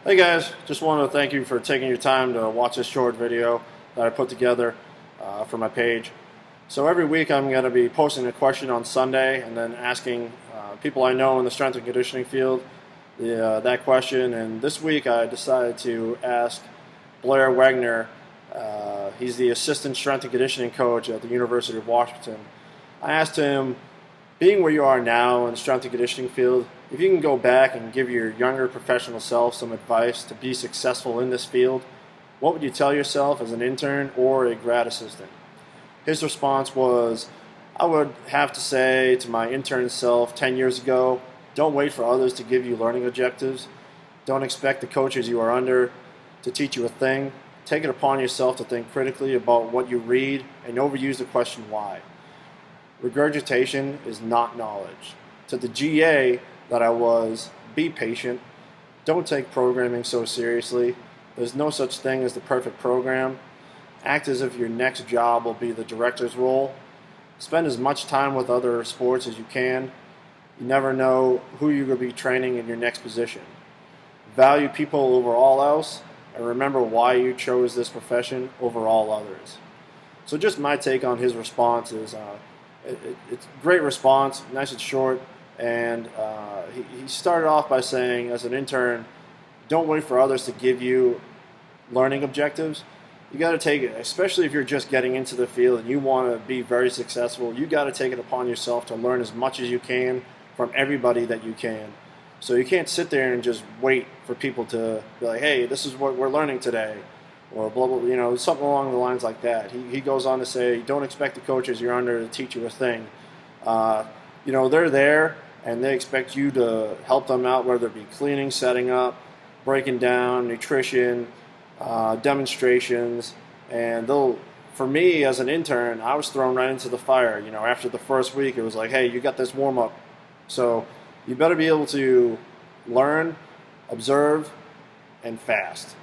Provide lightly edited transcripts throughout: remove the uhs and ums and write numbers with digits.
Hey guys, just want to thank you for taking your time to watch this short video that I put together for my page. So every week I'm going to be posting a question on Sunday and then asking people I know in the strength and conditioning field that question. And this week I decided to ask Blair Wagner. He's the assistant strength and conditioning coach at the University of Washington. I asked him, being where you are now in the strength and conditioning field, if you can go back and give your younger professional self some advice to be successful in this field, what would you tell yourself as an intern or a grad assistant? His response was, I would have to say to my intern self 10 years ago, don't wait for others to give you learning objectives. Don't expect the coaches you are under to teach you a thing. Take it upon yourself to think critically about what you read and overuse the question why. Regurgitation is not knowledge. To the GA that I was, be patient. Don't take programming so seriously. There's no such thing as the perfect program. Act as if your next job will be the director's role. Spend as much time with other sports as you can. You never know who you're going to be training in your next position. Value people over all else, and remember why you chose this profession over all others. So just my take on his response is it's a great response, nice and short, and he started off by saying, as an intern, don't wait for others to give you learning objectives. You got to take it, especially if you're just getting into the field and you want to be very successful, you got to take it upon yourself to learn as much as you can from everybody that you can. So you can't sit there and just wait for people to be like, hey, this is what we're learning today, or blah, blah, something along the lines like that. He goes on to say, don't expect the coaches you're under to teach you a thing. They're there and they expect you to help them out, whether it be cleaning, setting up, breaking down, nutrition, demonstrations. And for me as an intern, I was thrown right into the fire. After the first week, it was like, hey, you got this warm up. So you better be able to learn, observe, and fast.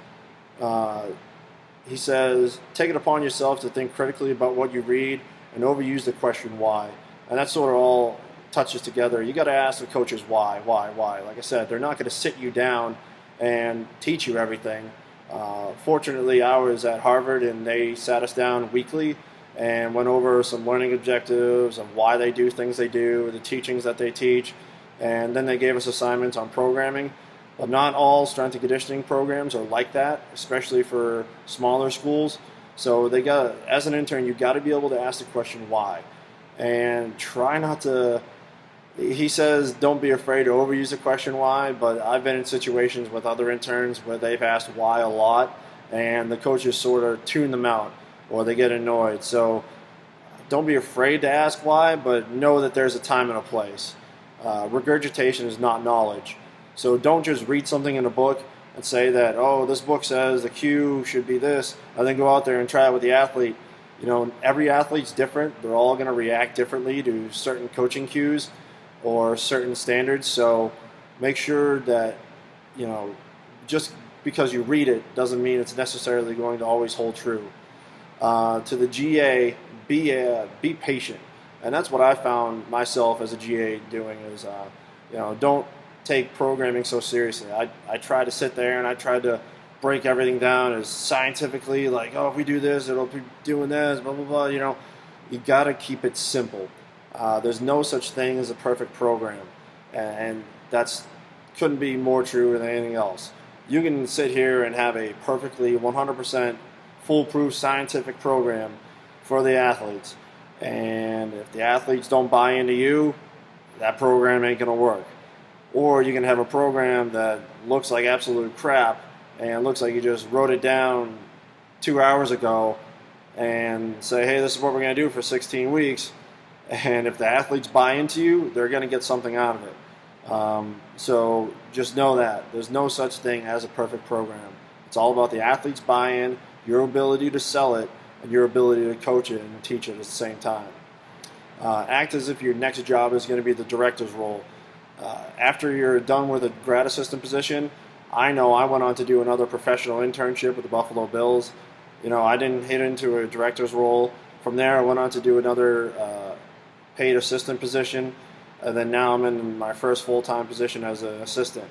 He says, take it upon yourself to think critically about what you read and overuse the question why. And that sort of all touches together. You got to ask the coaches why. Like I said, they're not going to sit you down and teach you everything. Fortunately, I was at Harvard and they sat us down weekly and went over some learning objectives of why they do things they do, the teachings that they teach, and then they gave us assignments on programming. But not all strength and conditioning programs are like that, especially for smaller schools. So as an intern, you've got to be able to ask the question why. And try not to, he says, don't be afraid to overuse the question why, but I've been in situations with other interns where they've asked why a lot, and the coaches sort of tune them out, or they get annoyed. So don't be afraid to ask why, but know that there's a time and a place. Regurgitation is not knowledge. So don't just read something in a book and say that, oh, this book says the cue should be this, and then go out there and try it with the athlete. Every athlete's different. They're all going to react differently to certain coaching cues or certain standards. So make sure that, just because you read it doesn't mean it's necessarily going to always hold true. To the GA, be patient. And that's what I found myself as a GA doing is, don't take programming so seriously. I try to sit there and I try to break everything down as scientifically, like, oh, if we do this, it'll be doing this, blah, blah, blah. You got to keep it simple. There's no such thing as a perfect program. And that's couldn't be more true than anything else. You can sit here and have a perfectly 100% foolproof scientific program for the athletes. And if the athletes don't buy into you, that program ain't going to work. Or you can have a program that looks like absolute crap and looks like you just wrote it down 2 hours ago and say, hey, this is what we're going to do for 16 weeks. And if the athletes buy into you, they're going to get something out of it. So just know that. There's no such thing as a perfect program. It's all about the athletes' buy-in, your ability to sell it, and your ability to coach it and teach it at the same time. Act as if your next job is going to be the director's role. After you're done with a grad assistant position, I know I went on to do another professional internship with the Buffalo Bills. I didn't hit into a director's role. From there, I went on to do another paid assistant position, and then now I'm in my first full-time position as an assistant.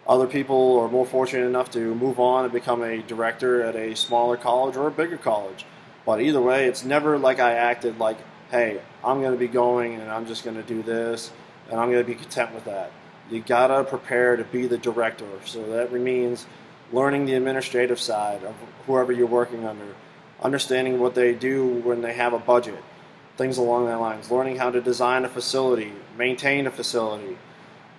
Other people are more fortunate enough to move on and become a director at a smaller college or a bigger college. But either way, it's never like I acted like, hey, I'm going to be going and I'm just going to do this and I'm going to be content with that. You got to prepare to be the director. So that means learning the administrative side of whoever you're working under, understanding what they do when they have a budget, things along that lines, learning how to design a facility, maintain a facility,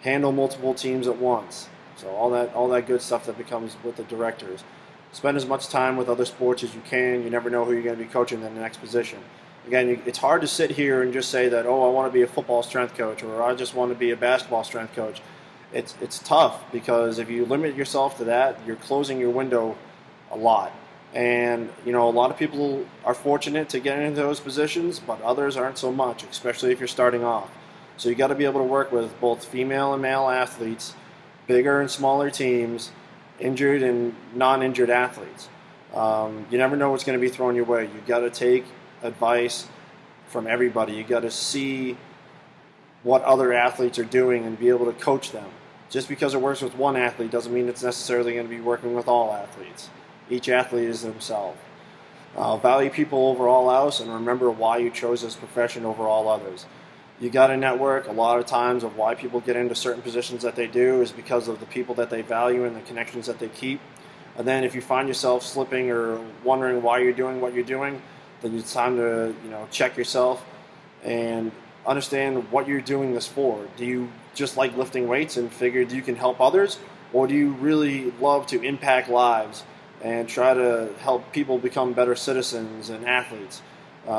handle multiple teams at once. So all that good stuff that becomes with the directors. Spend as much time with other sports as you can. You never know who you're going to be coaching in the next position. Again, it's hard to sit here and just say that, oh, I want to be a football strength coach or I just want to be a basketball strength coach. It's tough because if you limit yourself to that, you're closing your window a lot. And, a lot of people are fortunate to get into those positions, but others aren't so much, especially if you're starting off. So you got to be able to work with both female and male athletes, bigger and smaller teams, injured and non-injured athletes. You never know what's going to be thrown your way. You got to take advice from everybody. You got to see what other athletes are doing and be able to coach them. Just because it works with one athlete doesn't mean it's necessarily going to be working with all athletes. Each athlete is themselves. Value people over all else and remember why you chose this profession over all others. You got to network. A lot of times of why people get into certain positions that they do is because of the people that they value and the connections that they keep. And then if you find yourself slipping or wondering why you're doing what you're doing, then it's time to check yourself and understand what you're doing this for. Do you just like lifting weights and figured you can help others, or do you really love to impact lives and try to help people become better citizens and athletes?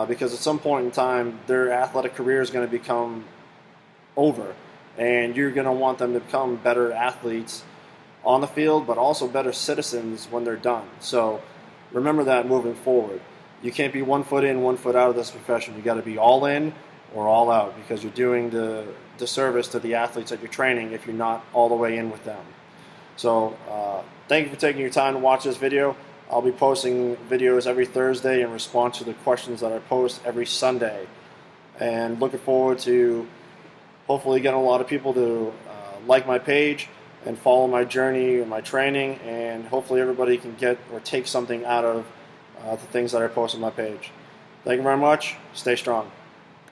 Because at some point in time, their athletic career is going to become over, and you're going to want them to become better athletes on the field, but also better citizens when they're done. So remember that moving forward. You can't be 1 foot in, 1 foot out of this profession. You got to be all in or all out because you're doing the disservice to the athletes that you're training if you're not all the way in with them. So thank you for taking your time to watch this video. I'll be posting videos every Thursday in response to the questions that I post every Sunday. And looking forward to hopefully getting a lot of people to like my page and follow my journey and my training, and hopefully everybody can get or take something out of the things that I post on my page. Thank you very much. Stay strong.